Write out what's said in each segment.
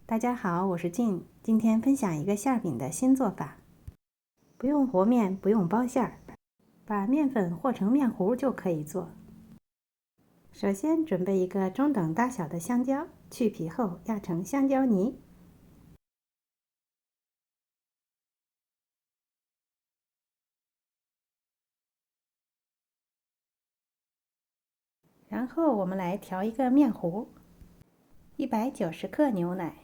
大家好，我是静，今天分享一个馅饼的新做法。不用和面，不用包馅儿，把面粉和成面糊就可以做。首先准备一个中等大小的香蕉，去皮后压成香蕉泥。然后我们来调一个面糊，190克牛奶，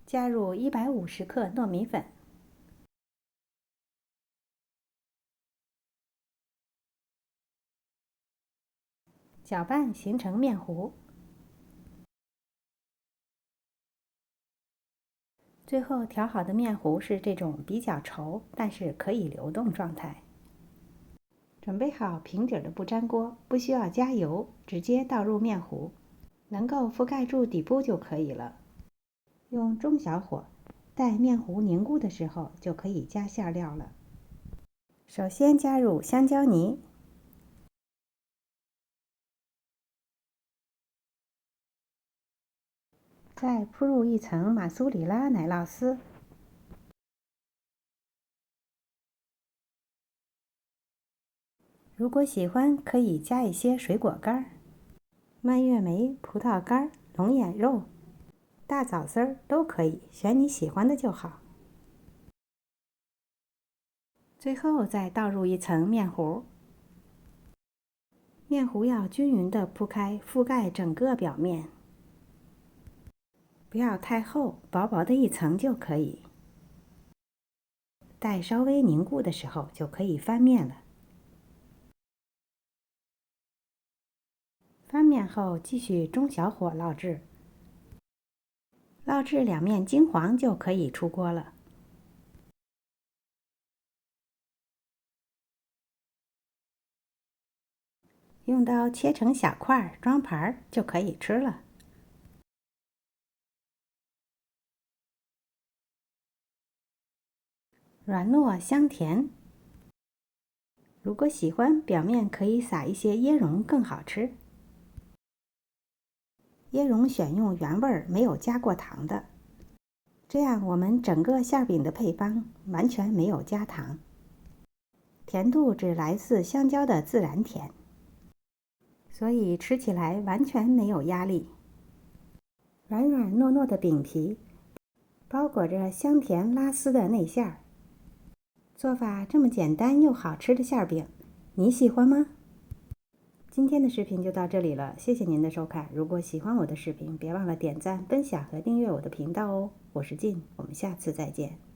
加入150克糯米粉，搅拌形成面糊。最后调好的面糊是这种比较稠，但是可以流动状态。准备好平底的不粘锅，不需要加油，直接倒入面糊，能够覆盖住底部就可以了。用中小火，待面糊凝固的时候就可以加馅料了。首先加入香蕉泥，再铺入一层马苏里拉奶酪丝。如果喜欢，可以加一些水果干，蔓越莓、葡萄干、龙眼肉、大枣丝儿都可以，选你喜欢的就好。最后再倒入一层面糊，面糊要均匀地铺开，覆盖整个表面，不要太厚，薄薄的一层就可以。待稍微凝固的时候，就可以翻面了。翻面后，继续中小火烙制，烙至两面金黄就可以出锅了。用刀切成小块，装盘就可以吃了。软糯香甜。如果喜欢，表面可以撒一些椰蓉，更好吃。椰蓉选用原味没有加过糖的，这样我们整个馅饼的配方完全没有加糖，甜度只来自香蕉的自然甜，所以吃起来完全没有压力。软软糯糯的饼皮，包裹着香甜拉丝的内馅儿。做法这么简单又好吃的馅饼，你喜欢吗？今天的视频就到这里了，谢谢您的收看。如果喜欢我的视频，别忘了点赞、分享和订阅我的频道哦。我是静，我们下次再见。